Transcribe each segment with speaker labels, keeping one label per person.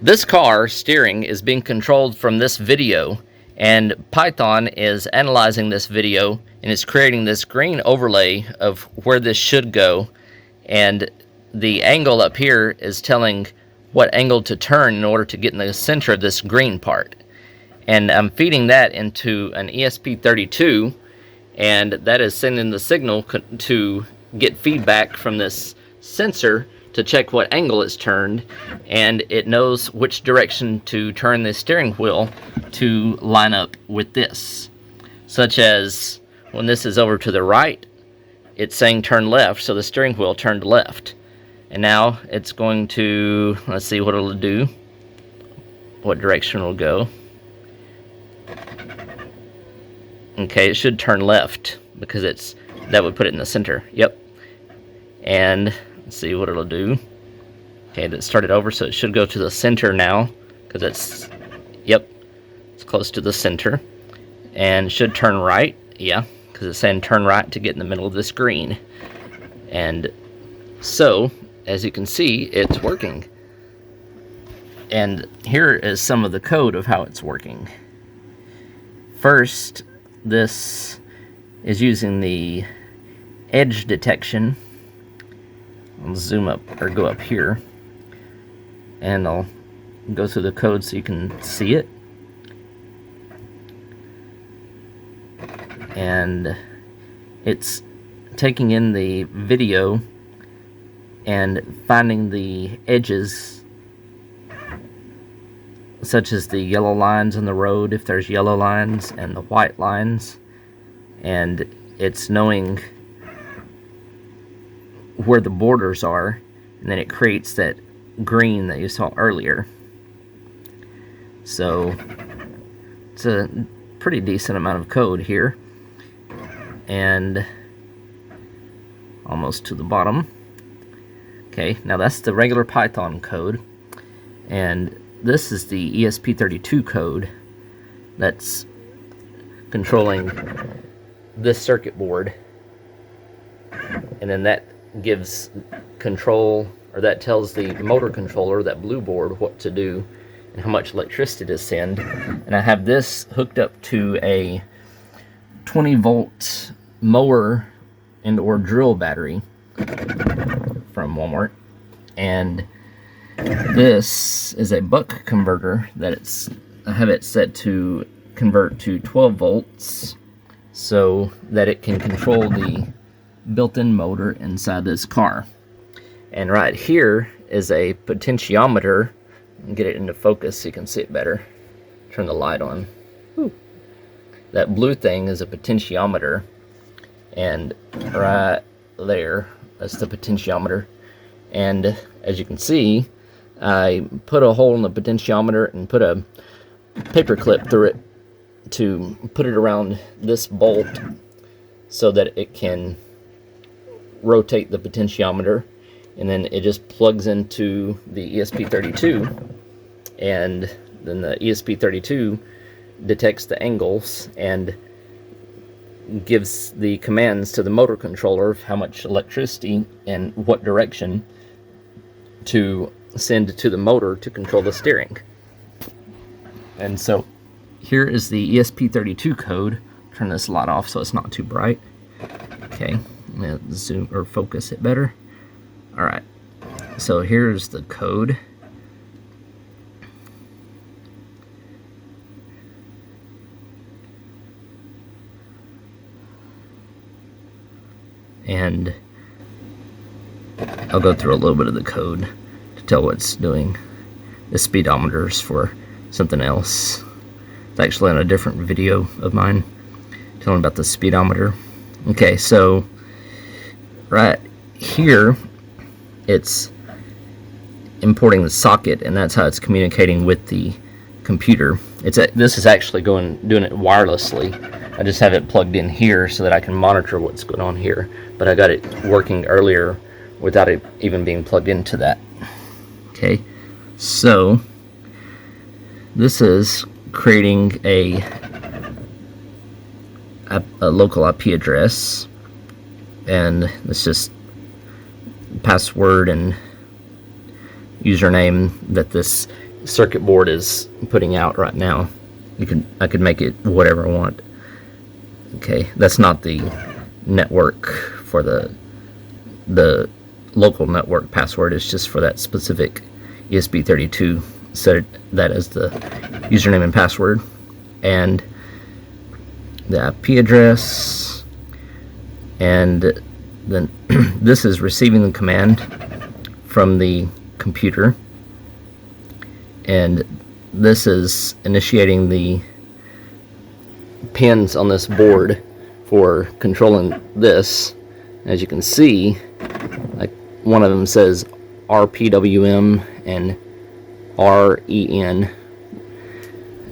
Speaker 1: This car steering is being controlled from this video, and Python is analyzing this video and is creating this green overlay of where this should go, and the angle up here is telling what angle to turn in order to get in the center of this green part. And I'm feeding that into an ESP32, and that is sending the signal to get feedback from this sensor to check what angle it's turned, and it knows which direction to turn the steering wheel to line up with this. Such as when this is over to the right, it's saying turn left, so the steering wheel turned left. And now it's going to, let's see what it'll do, what direction it'll go. Okay, it should turn left because that would put it in the center. Yep. And let's see what it'll do. Okay, that started over, so it should go to the center now because it's close to the center. And should turn right, yeah, because it's saying turn right to get in the middle of this green. And so, as you can see, it's working. And here is some of the code of how it's working. First, this is using the edge detection. I'll zoom up or go up here, and I'll go through the code so you can see it. And it's taking in the video and finding the edges, such as the yellow lines on the road, if there's yellow lines, and the white lines, and it's knowing where the borders are, and then it creates that green that you saw earlier. So it's a pretty decent amount of code here, and almost to the bottom. Okay, now that's the regular Python code, and this is the ESP32 code that's controlling this circuit board, and then that gives control, or that tells the motor controller, that blue board, what to do and how much electricity to send. And I have this hooked up to a 20-volt mower and or drill battery from Walmart, and this is a buck converter that I have it set to convert to 12 volts so that it can control the built-in motor inside this car. And right here is a potentiometer. Get it into focus so you can see it better. Turn the light on. Whew. That blue thing is a potentiometer, and right there, that's the potentiometer. And as you can see, I put a hole in the potentiometer and put a paper clip through it to put it around this bolt so that it can rotate the potentiometer, and then it just plugs into the ESP32, and then the ESP32 detects the angles and gives the commands to the motor controller of how much electricity and what direction to send to the motor to control the steering. And so here is the ESP32 code. Turn this light off so it's not too bright. Okay, I'm gonna zoom or focus it better. Alright, so here's the code. And I'll go through a little bit of the code to tell what it's doing. The speedometer's for something else. It's actually on a different video of mine telling about the speedometer. Okay, so right here it's importing the socket, and that's how it's communicating with the computer. This is actually doing it wirelessly. I just have it plugged in here so that I can monitor what's going on here, but I got it working earlier without it even being plugged into that. Okay, so this is creating a local IP address, and it's just password and username that this circuit board is putting out right now. I could make it whatever I want. Okay, that's not the network for the local network password. It's just for that specific ESP32. Set that as the username and password, and the IP address, and then this is receiving the command from the computer, and this is initiating the pins on this board for controlling this. As you can see, like one of them says RPWM and REN,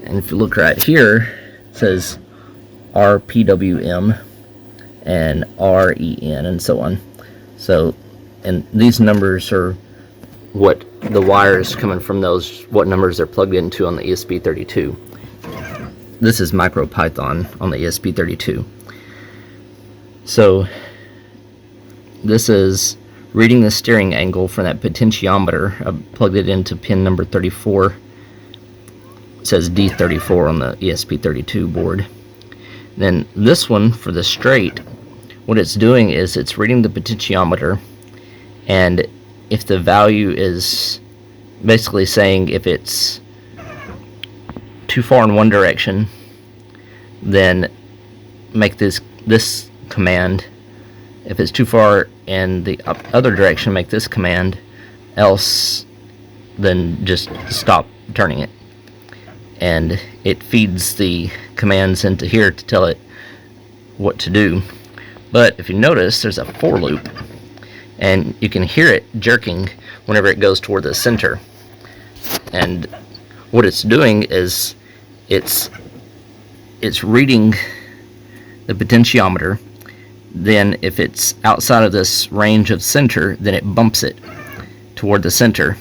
Speaker 1: and if you look right here, it says RPWM and REN and so on. So, and these numbers are what the wires coming from those, what numbers they're plugged into on the ESP32. This is MicroPython on the ESP32. So this is reading the steering angle from that potentiometer. I plugged it into pin number 34. It says D34 on the ESP32 board. Then this one for the straight, what it's doing is it's reading the potentiometer, and if the value is basically saying if it's too far in one direction, then make this command. If it's too far in the other direction, make this command. Else, then just stop turning it. And it feeds the commands into here to tell it what to do. But if you notice, there's a for loop, and you can hear it jerking whenever it goes toward the center. And what it's doing is it's reading the potentiometer. Then if it's outside of this range of center, then it bumps it toward the center,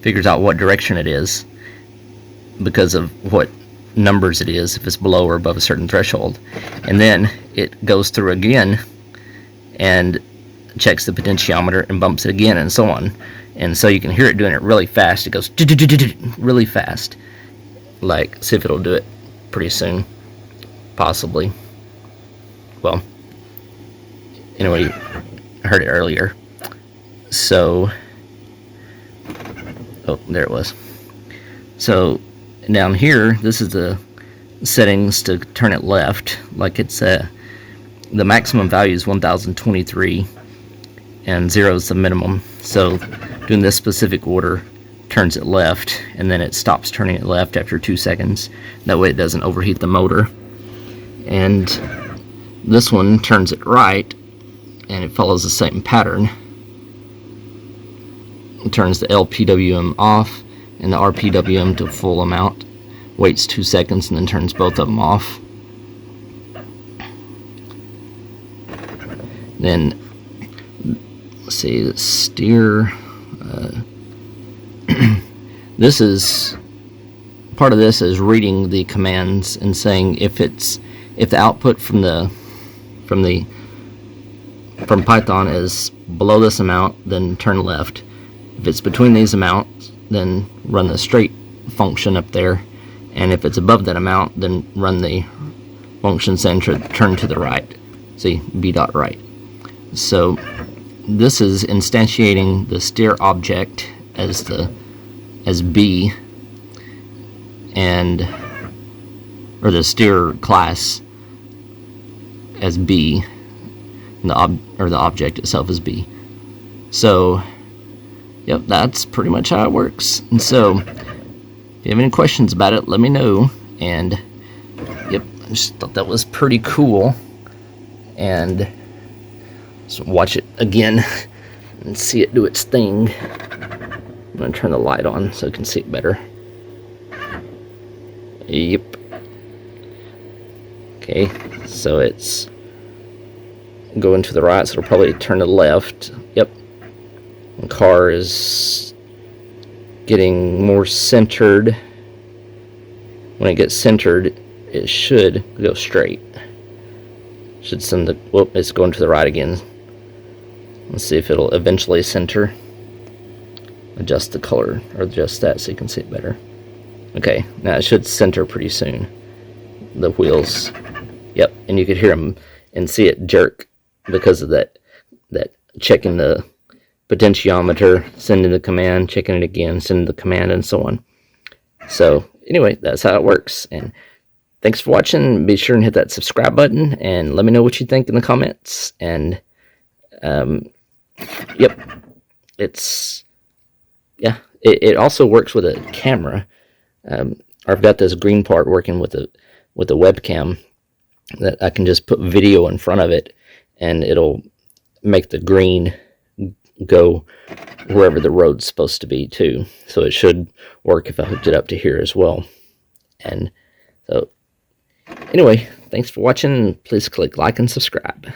Speaker 1: figures out what direction it is because of what numbers it is, if it's below or above a certain threshold. And then it goes through again and checks the potentiometer and bumps it again, and so on. And so you can hear it doing it really fast. It goes really fast. Like, see if it'll do it pretty soon. Possibly. Well, anyway, I heard it earlier. So, oh, there it was. So, down here, this is the settings to turn it left. Like it's the maximum value is 1023, and 0 is the minimum. So, doing this specific order turns it left, and then it stops turning it left after 2 seconds. That way it doesn't overheat the motor. And this one turns it right, and it follows the same pattern. It turns the LPWM off and the RPWM to full amount, waits 2 seconds, and then turns both of them off. Then, let's see, the steer. This is part of this is reading the commands and saying if the output from Python is below this amount, then turn left. If it's between these amounts, then run the straight function up there, and if it's above that amount, then run the function saying turn to the right. See, b dot right. So this is instantiating the steer object as B, or the steer class as B, and the object itself is B. So, yep, that's pretty much how it works. And so, if you have any questions about it, let me know. And, yep, I just thought that was pretty cool. And so watch it again and see it do its thing. I'm going to turn the light on so you can see it better. Yep. Okay, so it's going to the right, so it'll probably turn to the left. Yep. The car is getting more centered. When it gets centered, it should go straight. Should send the, whoop, it's going to the right again. Let's see if it'll eventually center. adjust the color, or adjust that so you can see it better. Okay, now it should center pretty soon. The wheels, yep, and you could hear them and see it jerk because of that checking the potentiometer, sending the command, checking it again, sending the command, and so on. So anyway, that's how it works. And thanks for watching. Be sure and hit that subscribe button and let me know what you think in the comments. And yep, it also works with a camera. I've got this green part working with a webcam that I can just put video in front of it, and it'll make the green go wherever the road's supposed to be too. So it should work if I hooked it up to here as well. And so anyway, thanks for watching. Please click like and subscribe.